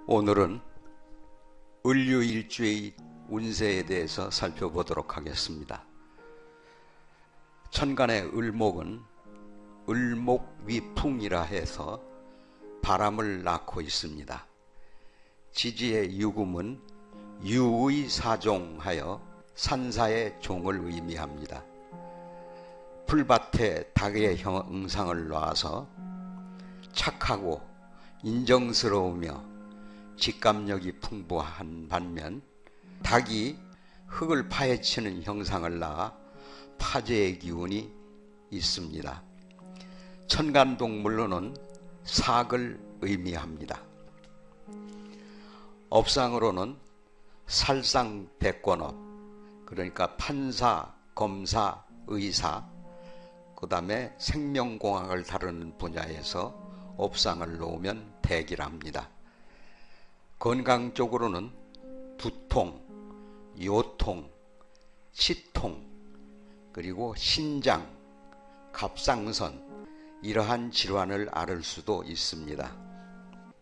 오늘은 을류일주의 운세에 대해서 살펴보도록 하겠습니다. 천간의 을목은 을목위풍이라 해서 바람을 낳고 있습니다. 지지의 유금은 유의 사종하여 산사의 종을 의미합니다. 풀밭에 닭의 형상을 놔서 착하고 인정스러우며 직감력이 풍부한 반면 닭이 흙을 파헤치는 형상을 낳아 파재의 기운이 있습니다. 천간동물로는 사극을 의미합니다. 업상으로는 살상대권업, 그러니까 판사, 검사, 의사, 그 다음에 생명공학을 다루는 분야에서 업상을 놓으면 대기랍니다. 건강 쪽으로는 두통, 요통, 치통, 그리고 신장, 갑상선 이러한 질환을 앓을 수도 있습니다.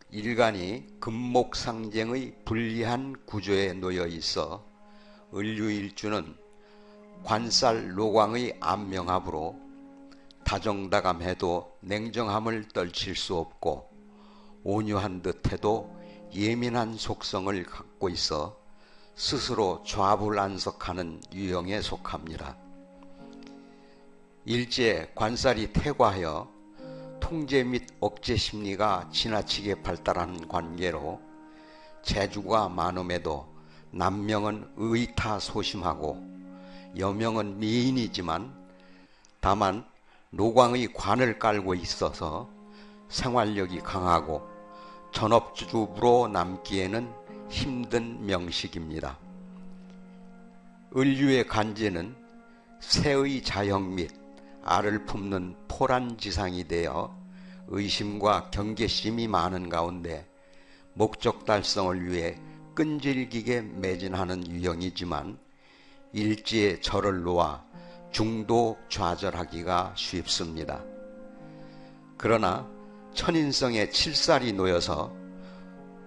일간이 금목상쟁의 불리한 구조에 놓여 있어 을류일주는 관살 노광의 안명합으로 다정다감해도 냉정함을 떨칠 수 없고 온유한 듯해도 예민한 속성을 갖고 있어 스스로 좌불안석하는 유형에 속합니다. 일제 관살이 퇴과하여 통제 및 억제 심리가 지나치게 발달한 관계로 재주가 많음에도 남명은 의타소심하고 여명은 미인이지만 다만 노광의 관을 깔고 있어서 생활력이 강하고 전업주부로 남기에는 힘든 명식입니다. 을류의 간제는 새의 자형 및 알을 품는 포란지상이 되어 의심과 경계심이 많은 가운데 목적 달성을 위해 끈질기게 매진하는 유형이지만 일지에 절을 놓아 중도 좌절하기가 쉽습니다. 그러나 천인성에 칠살이 놓여서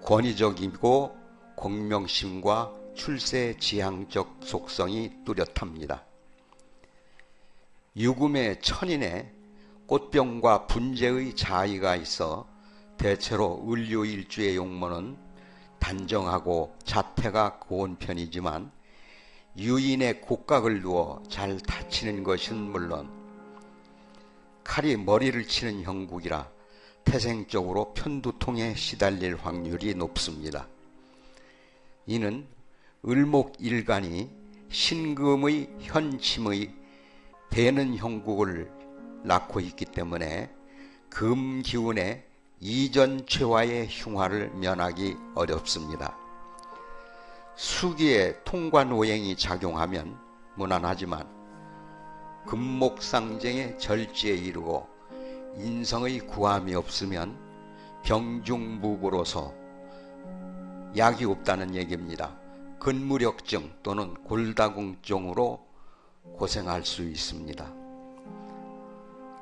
권위적이고 공명심과 출세 지향적 속성이 뚜렷합니다. 유금의 천인에 꽃병과 분재의 자의가 있어 대체로 을류일주의 용모는 단정하고 자태가 고운 편이지만 유인의 곡각을 두어 잘 다치는 것은 물론 칼이 머리를 치는 형국이라 태생적으로 편두통에 시달릴 확률이 높습니다. 이는 을목일간이 신금의 현침의 대는 형국을 낳고 있기 때문에 금기운의 이전최화의 흉화를 면하기 어렵습니다. 수기에 통관오행이 작용하면 무난하지만 금목상쟁의 절지에 이르고 인성의 구함이 없으면 병중무고로서 약이 없다는 얘기입니다. 근무력증 또는 골다공증으로 고생할 수 있습니다.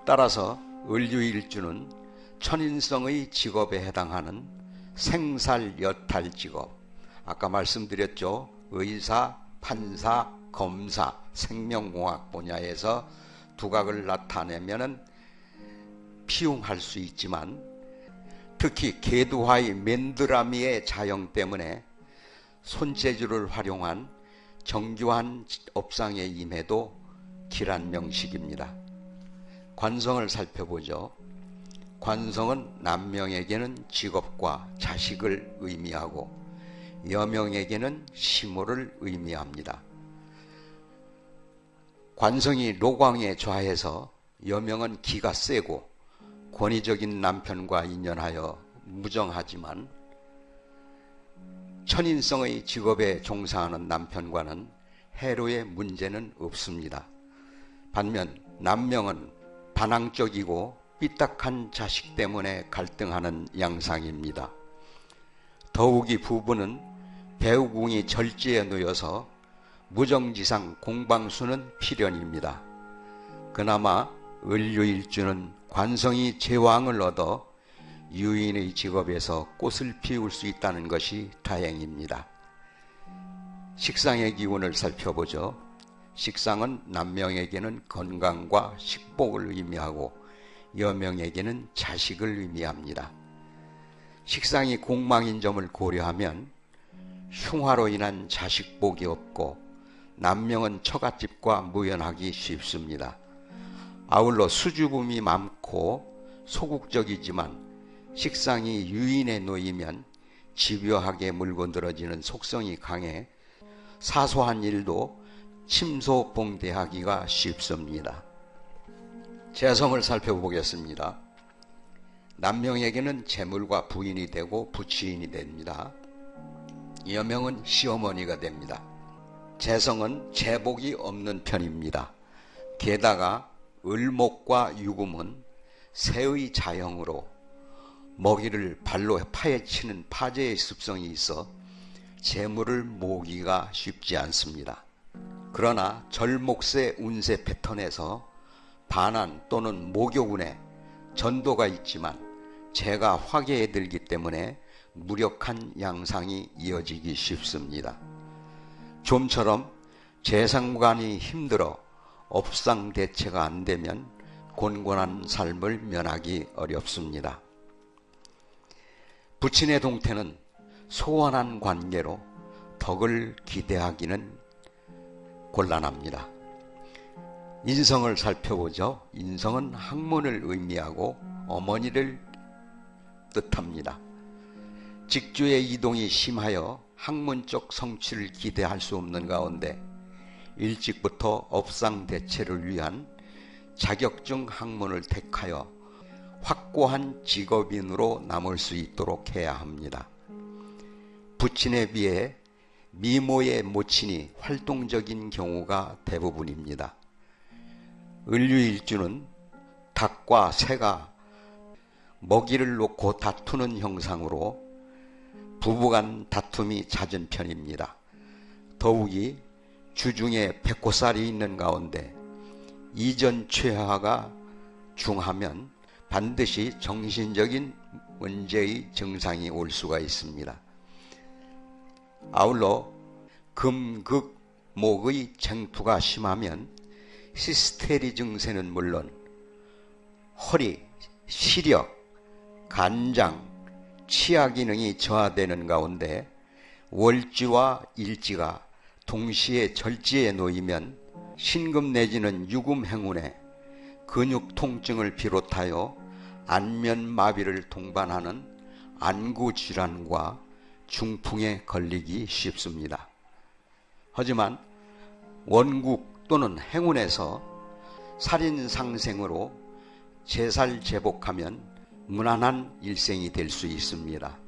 따라서 을류일주는 천인성의 직업에 해당하는 생살여탈 직업, 아까 말씀드렸죠. 의사, 판사, 검사, 생명공학 분야에서 두각을 나타내면 피용할 수 있지만 특히 계두화의 맨드라미의 자형 때문에 손재주를 활용한 정교한 업상에 임해도 길한 명식입니다. 관성을 살펴보죠. 관성은 남명에게는 직업과 자식을 의미하고 여명에게는 시모를 의미합니다. 관성이 노광에 좌해서 여명은 기가 세고 권위적인 남편과 인연하여 무정하지만 천인성의 직업에 종사하는 남편과는 해로의 문제는 없습니다. 반면 남명은 반항적이고 삐딱한 자식 때문에 갈등하는 양상입니다. 더욱이 부부는 배우궁이 절지에 놓여서 무정지상 공방수는 필연입니다. 그나마 을류일주는 관성이 제왕을 얻어 유인의 직업에서 꽃을 피울 수 있다는 것이 다행입니다. 식상의 기운을 살펴보죠. 식상은 남명에게는 건강과 식복을 의미하고 여명에게는 자식을 의미합니다. 식상이 공망인 점을 고려하면 흉화로 인한 자식복이 없고 남명은 처갓집과 무연하기 쉽습니다. 아울러 수줍음이 많고 소극적이지만 식상이 유인에 놓이면 집요하게 물건들어지는 속성이 강해 사소한 일도 침소봉대하기가 쉽습니다. 재성을 살펴보겠습니다. 남명에게는 재물과 부인이 되고 부치인이 됩니다. 여명은 시어머니가 됩니다. 재성은 재복이 없는 편입니다. 게다가 을목과 유금은 새의 자형으로 먹이를 발로 파헤치는 파제의 습성이 있어 재물을 모으기가 쉽지 않습니다. 그러나 절목세 운세 패턴에서 반한 또는 목요운에 전도가 있지만 재가 화계에 들기 때문에 무력한 양상이 이어지기 쉽습니다. 좀처럼 재상관이 힘들어 업상대체가 안 되면 곤곤한 삶을 면하기 어렵습니다. 부친의 동태는 소원한 관계로 덕을 기대하기는 곤란합니다. 인성을 살펴보죠. 인성은 학문을 의미하고 어머니를 뜻합니다. 직주의 이동이 심하여 학문적 성취를 기대할 수 없는 가운데 일찍부터 업상대체를 위한 자격증 학문을 택하여 확고한 직업인으로 남을 수 있도록 해야 합니다. 부친에 비해 미모의 모친이 활동적인 경우가 대부분입니다. 을류일주는 닭과 새가 먹이를 놓고 다투는 형상으로 부부간 다툼이 잦은 편입니다. 더욱이 주중에 백호살이 있는 가운데 이전 최하가 중하면 반드시 정신적인 문제의 증상이 올 수가 있습니다. 아울러 금, 극, 목의 쟁투가 심하면 히스테리 증세는 물론 허리, 시력, 간장, 치아 기능이 저하되는 가운데 월지와 일지가 동시에 절지에 놓이면 신금 내지는 유금 행운에 근육 통증을 비롯하여 안면마비를 동반하는 안구질환과 중풍에 걸리기 쉽습니다. 하지만 원국 또는 행운에서 살인상생으로 제살제복하면 무난한 일생이 될 수 있습니다.